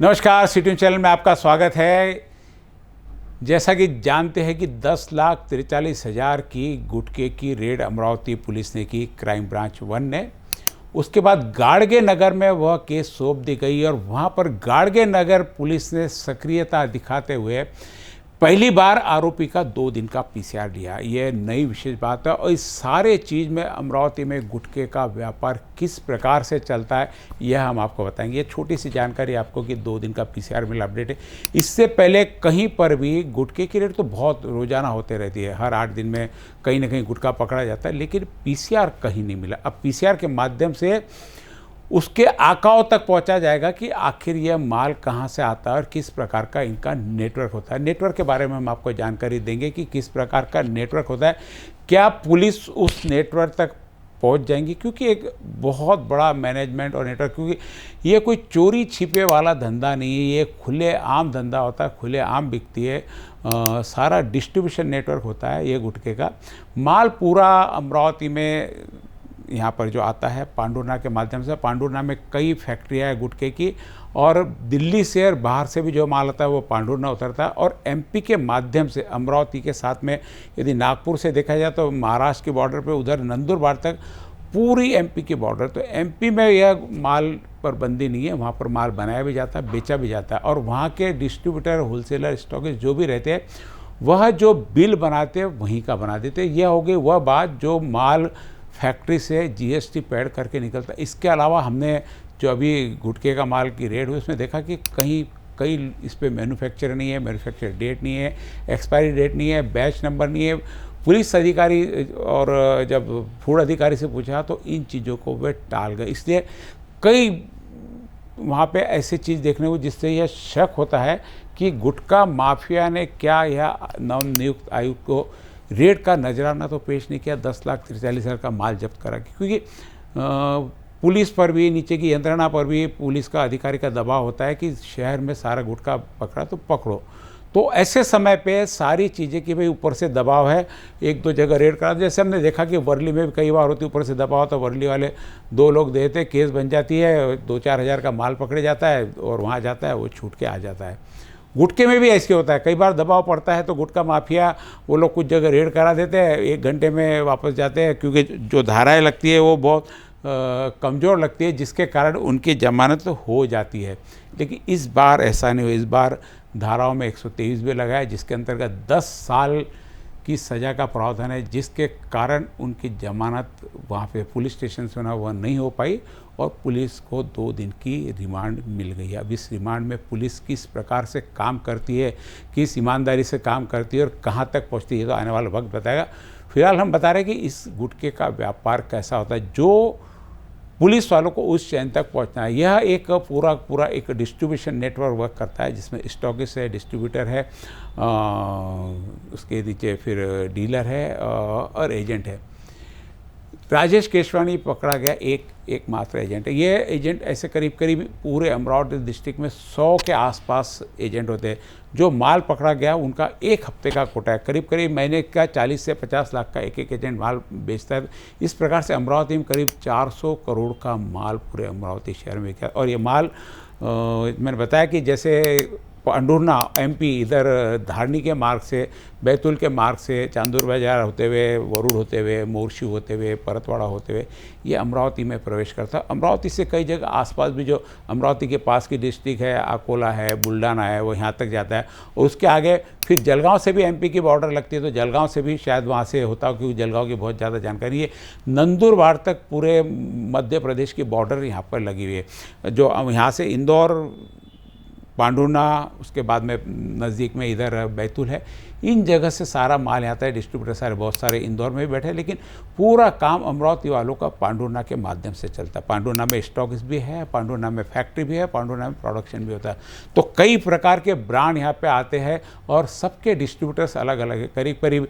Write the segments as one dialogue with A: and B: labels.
A: नमस्कार, city channel में आपका स्वागत है। जैसा कि जानते हैं कि 10,43,000 की गुटखे की रेड अमरावती पुलिस ने की, क्राइम ब्रांच 1 ने। उसके बाद गाड़गे नगर में वह केस सौंप दी गई और वहां पर गाड़गे नगर पुलिस ने सक्रियता दिखाते हुए पहली बार आरोपी का 2 दिन का पीसीआर लिया। यह नई विशेष बात है और इस सारे चीज़ में अमरावती में गुटखे का व्यापार किस प्रकार से चलता है यह हम आपको बताएंगे। ये छोटी सी जानकारी आपको कि 2 दिन का पीसीआर मिला अपडेट है। इससे पहले कहीं पर भी गुटखे की रेट तो बहुत रोजाना होते रहती है, हर 8 दिन में कहीं ना कहीं गुटखा पकड़ा जाता है, लेकिन पीसीआर कहीं नहीं मिला। अब पीसीआर के माध्यम से उसके आकाओं तक पहुंचा जाएगा कि आखिर यह माल कहां से आता है और किस प्रकार का इनका नेटवर्क होता है। नेटवर्क के बारे में हम आपको जानकारी देंगे कि किस प्रकार का नेटवर्क होता है, क्या पुलिस उस नेटवर्क तक पहुंच जाएंगी, क्योंकि एक बहुत बड़ा मैनेजमेंट और नेटवर्क, क्योंकि ये कोई चोरी छिपे वाला धंधा नहीं है, ये खुले आम धंधा होता है, खुले आम बिकती है। सारा डिस्ट्रीब्यूशन नेटवर्क होता है ये गुटखे का। माल पूरा अमरावती में यहाँ पर जो आता है पांडुरना के माध्यम से। पांडुरना में कई फैक्ट्रियाँ हैं गुटखे की, और दिल्ली से और बाहर से भी जो माल आता है वो पांडुरना उतरता है। और एमपी के माध्यम से अमरावती के साथ में यदि नागपुर से देखा जाए तो महाराष्ट्र के बॉर्डर पे उधर नंदुरबार तक पूरी एमपी की बॉर्डर। तो एमपी में यह माल पर बंदी नहीं है, वहाँ पर माल बनाया भी जाता है, बेचा भी जाता है। और वहाँ के डिस्ट्रीब्यूटर, होलसेलर, स्टॉकिस्ट जो भी रहते हैं वह जो बिल बनाते हैं वहीं का बना देते हैं। यह हो गई वह बात जो माल फैक्ट्री से जीएसटी पेड करके निकलता है। इसके अलावा हमने जो अभी गुटखे का माल की रेड हुई उसमें देखा कि कई इस पर मैन्युफैक्चर नहीं है, मैन्युफैक्चर डेट नहीं है, एक्सपायरी डेट नहीं है, बैच नंबर नहीं है। पुलिस अधिकारी और जब फूड अधिकारी से पूछा तो इन चीज़ों को वे टाल गए। इसलिए कई वहाँ पे ऐसी चीज़ देखने को जिससे यह शक होता है कि गुटखा माफिया ने क्या यह नवनियुक्त आयुक्त को रेड का नजराना तो पेश नहीं किया, 10,43,000 का माल जब्त करा। क्योंकि पुलिस पर भी, नीचे की यंत्रणा पर भी पुलिस का अधिकारी का दबाव होता है कि शहर में सारा गुटखा पकड़ा तो पकड़ो। तो ऐसे समय पे सारी चीज़ें कि भाई ऊपर से दबाव है, 1-2 जगह रेड करा। जैसे हमने देखा कि वर्ली में भी कई बार होती, ऊपर से दबाव तो वर्ली वाले 2 लोग देते, केस बन जाती है, 2-4 हज़ार का माल पकड़े जाता है और वहाँ जाता है, वो छूट के आ जाता है। गुटखे में भी ऐसे होता है, कई बार दबाव पड़ता है तो गुटखा माफिया वो लोग कुछ जगह रेड करा देते हैं, 1 घंटे में वापस जाते हैं, क्योंकि जो धाराएं लगती है वो बहुत कमज़ोर लगती है, जिसके कारण उनकी जमानत तो हो जाती है। लेकिन इस बार ऐसा नहीं हुआ। इस बार धाराओं में 123 भी लगाया, जिसके अंतर्गत 10 साल की सज़ा का प्रावधान है, जिसके कारण उनकी जमानत वहाँ पे पुलिस स्टेशन से ना वह नहीं हो पाई और पुलिस को 2 दिन की रिमांड मिल गई है। अब इस रिमांड में पुलिस किस प्रकार से काम करती है, किस ईमानदारी से काम करती है और कहाँ तक पहुँचती है तो आने वाला वक्त बताएगा। फिलहाल हम बता रहे हैं कि इस गुटखे का व्यापार कैसा होता है, जो पुलिस वालों को उस चैन तक पहुंचना है। यह एक पूरा एक डिस्ट्रीब्यूशन नेटवर्क वर्क करता है, जिसमें स्टॉकिस्ट है, डिस्ट्रीब्यूटर है, उसके नीचे फिर डीलर है और एजेंट है। राजेश केशवानी पकड़ा गया एक मात्र एजेंट है। ये एजेंट ऐसे करीब पूरे अमरावती डिस्ट्रिक्ट में 100 के आसपास एजेंट होते हैं। जो माल पकड़ा गया उनका 1 हफ्ते का कोटा है, करीब महीने का 40 से 50 लाख का एक एजेंट माल बेचता है। इस प्रकार से अमरावती में करीब 400 करोड़ का माल पूरे अमरावती शहर में बिका। और ये माल मैंने बताया कि जैसे पांडुरना एमपी, इधर धारनी के मार्ग से, बैतूल के मार्ग से, चांदूर बाजार होते हुए, वरुड़ होते हुए, मोरशी होते हुए, परतवाड़ा होते हुए ये अमरावती में प्रवेश करता है। अमरावती से कई जगह आसपास भी जो अमरावती के पास की डिस्ट्रिक्ट है, अकोला है, बुल्ढाना है, वो यहाँ तक जाता है। और उसके आगे फिर जलगांव से भी एमपी की बॉर्डर लगती है, तो जलगांव से भी शायद वहाँ से होता हो, क्योंकि जलगांव की बहुत ज़्यादा जानकारी है। नंदुरबार तक पूरे मध्य प्रदेश की बॉर्डर यहाँ पर लगी हुई है। जो यहाँ से इंदौर, पांडुरना, उसके बाद में नज़दीक में इधर बैतूल है, इन जगह से सारा माल आता है। डिस्ट्रीब्यूटर सारे बहुत सारे इंदौर में भी बैठे हैं, लेकिन पूरा काम अमरावती वालों का पांडुरना के माध्यम से चलता है। पांडुरना में स्टॉकिस्ट भी है, पांडुरना में फैक्ट्री भी है, पांडुरना में प्रोडक्शन भी होता है। तो कई प्रकार के ब्रांड यहाँ पे आते हैं और सबके डिस्ट्रीब्यूटर्स अलग अलग है। करीब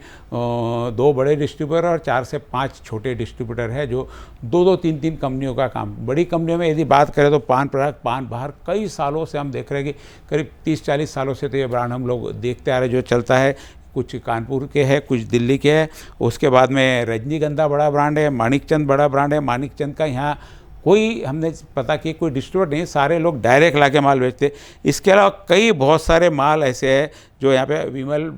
A: 2 बड़े डिस्ट्रीब्यूटर और 4 से 5 छोटे डिस्ट्रीब्यूटर है, जो 2-2, 3-3 कंपनियों का काम। बड़ी कंपनियों में यदि बात करें तो पान बाहर कई सालों से हम देख रहे हैं कि करीब 30-40 सालों से तो ये ब्रांड हम लोग देखते आ रहे, जो चलता है। कुछ कानपुर के हैं, कुछ दिल्ली के हैं। उसके बाद में रजनीगंधा बड़ा ब्रांड है, माणिकचंद बड़ा ब्रांड है। माणिकचंद का यहाँ कोई हमने पता कि कोई डिस्ट्रीब्यूटर नहीं, सारे लोग डायरेक्ट ला के माल बेचते। इसके अलावा कई बहुत सारे माल ऐसे हैं जो यहाँ पे विमल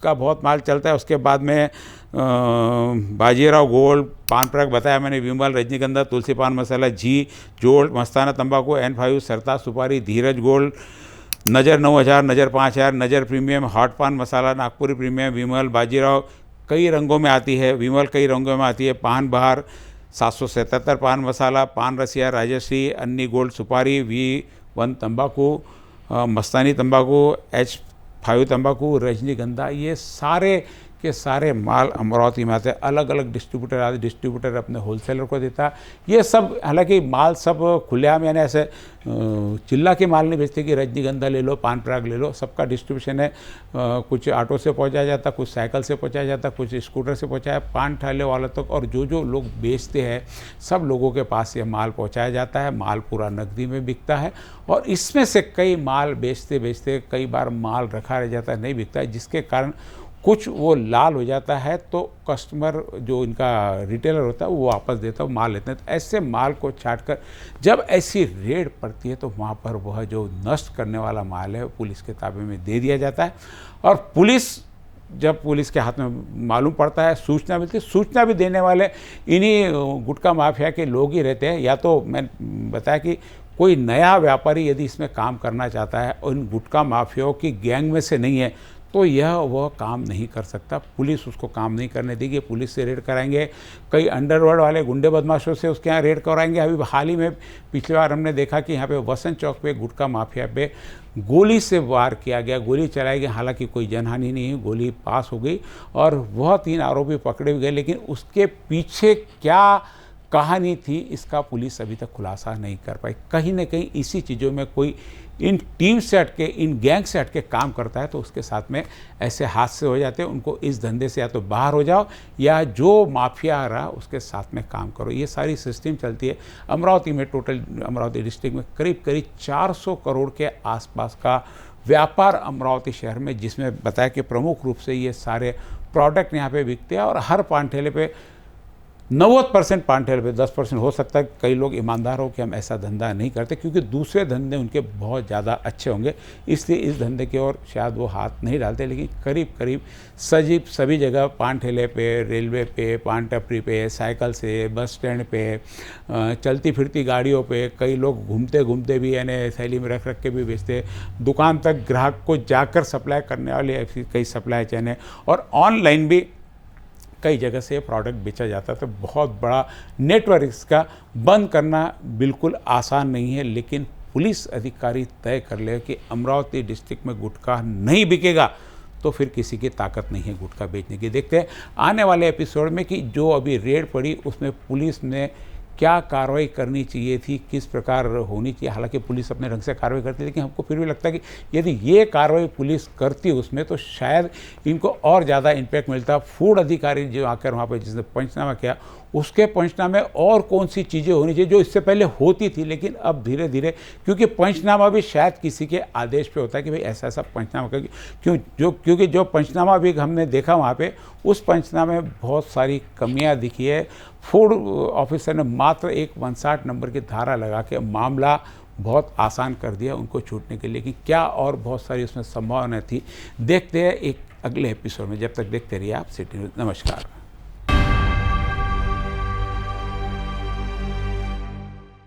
A: का बहुत माल चलता है। उसके बाद में बाजीराव गोल्ड, पान पराग बताया मैंने, विमल, रजनीगंधा, तुलसी पान मसाला, जी जोल्ड, मस्ताना तंबाकू, N5, सरताज सुपारी, धीरज गोल्ड, नज़र 9000, नज़र 5000, नज़र प्रीमियम, हॉट पान मसाला, नागपुरी प्रीमियम, विमल, बाजीराव कई रंगों में आती है, विमल कई रंगों में आती है, पान बहार 777 पान मसाला, पान रसिया, राजश्री, अन्नी गोल्ड सुपारी, V1 तंबाकू, मस्तानी तंबाकू, H5 तंबाकू, रजनीगंधा, ये सारे के सारे माल अमरावती में आते हैं। अलग अलग डिस्ट्रीब्यूटर आते, डिस्ट्रीब्यूटर अपने होलसेलर को देता है। ये सब हालांकि माल सब खुलेआम यानी ऐसे चिल्ला के माल नहीं बेचते कि रजनीगंधा ले लो, पान पराग ले लो। सबका डिस्ट्रीब्यूशन है, कुछ ऑटो से पहुंचाया जाता, कुछ साइकिल से पहुंचाया जाता, कुछ स्कूटर से पहुंचाया, पान ठेले वालों तक, और जो जो लोग बेचते हैं सब लोगों के पास ये माल पहुँचाया जाता है। माल पूरा नकदी में बिकता है, और इसमें से कई माल बेचते बेचते कई बार माल रखा रह जाता है, नहीं बिकता है, जिसके कारण कुछ वो लाल हो जाता है, तो कस्टमर जो इनका रिटेलर होता है वो वापस देता है, माल लेते हैं। तो ऐसे माल को छाट कर जब ऐसी रेड पड़ती है तो वहाँ पर वह जो नष्ट करने वाला माल है पुलिस के ताबे में दे दिया जाता है। और जब पुलिस के हाथ में मालूम पड़ता है, सूचना मिलती है, सूचना भी देने वाले इन्हीं गुटखा माफिया के लोग ही रहते हैं। या तो मैंने बताया कि कोई नया व्यापारी यदि इसमें काम करना चाहता है और इन गुटखा माफियाओं की गैंग में से नहीं है, तो वह काम नहीं कर सकता। पुलिस उसको काम नहीं करने देगी। पुलिस से रेड कराएंगे, कई अंडरवर्ल्ड वाले गुंडे बदमाशों से उसके यहाँ रेड कराएंगे। अभी हाल ही में पिछली बार हमने देखा कि यहाँ पे वसंत चौक पे गुटखा माफिया पे गोली से वार किया गया, गोली चलाई गई। हालांकि कोई जनहानि नहीं हुई, गोली पास हो गई और वह 3 आरोपी पकड़े गए, लेकिन उसके पीछे क्या कहानी थी इसका पुलिस अभी तक खुलासा नहीं कर पाई। कहीं ना कहीं इसी चीज़ों में कोई इन टीम से हटके, इन गैंग से हटके काम करता है, तो उसके साथ में ऐसे हादसे हो जाते हैं। उनको इस धंधे से या तो बाहर हो जाओ, या जो माफिया आ रहा उसके साथ में काम करो। ये सारी सिस्टम चलती है अमरावती में। टोटल अमरावती डिस्ट्रिक्ट में करीब करीब 400 करोड़ के आसपास का व्यापार अमरावती शहर में, जिसमें बताया कि प्रमुख रूप से ये सारे प्रोडक्ट यहाँ पे बिकते हैं। और हर पान ठेले पे 90% पान ठेले पे 10% हो सकता है कई लोग ईमानदार हो कि हम ऐसा धंधा नहीं करते, क्योंकि दूसरे धंधे उनके बहुत ज़्यादा अच्छे होंगे, इसलिए इस धंधे की ओर शायद वो हाथ नहीं डालते। लेकिन करीब करीब सभी जगह पान ठेले पे, रेलवे पे, पान टपरी पे, साइकिल से, बस स्टैंड पे, चलती फिरती गाड़ियों पे कई लोग घूमते घूमते भी यानी थैली में रख रख के भी बेचते, दुकान तक ग्राहक को जाकर सप्लाई करने वाले ऐसी कई सप्लाई चैन है, और ऑनलाइन भी कई जगह से प्रोडक्ट बेचा जाता है। तो बहुत बड़ा नेटवर्क इसका बंद करना बिल्कुल आसान नहीं है। लेकिन पुलिस अधिकारी तय कर ले कि अमरावती डिस्ट्रिक्ट में गुटखा नहीं बिकेगा, तो फिर किसी की ताकत नहीं है गुटखा बेचने की। देखते हैं आने वाले एपिसोड में कि जो अभी रेड पड़ी उसमें पुलिस ने क्या कार्रवाई करनी चाहिए थी, किस प्रकार होनी चाहिए। हालांकि पुलिस अपने ढंग से कार्रवाई करती है, लेकिन हमको फिर भी लगता है कि यदि ये कार्रवाई पुलिस करती उसमें, तो शायद इनको और ज़्यादा इम्पैक्ट मिलता। फूड अधिकारी जो आकर वहाँ पे जिसने पंचनामा किया, उसके पंचनामे और कौन सी चीज़ें होनी चाहिए जो इससे पहले होती थी, लेकिन अब धीरे धीरे, क्योंकि पंचनामा भी शायद किसी के आदेश पे होता है कि भाई ऐसा ऐसा पंचनामा कर, क्योंकि जो पंचनामा भी हमने देखा वहाँ पे, उस पंचनामे में बहुत सारी कमियाँ दिखी है। फूड ऑफिसर ने मात्र एक 59 नंबर की धारा लगा के मामला बहुत आसान कर दिया उनको छूटने के लिए, कि क्या और बहुत सारी उसमें संभावना थी। देखते हैं एक अगले एपिसोड में। जब तक देखते रहिए आप सिटी न्यूज़। नमस्कार।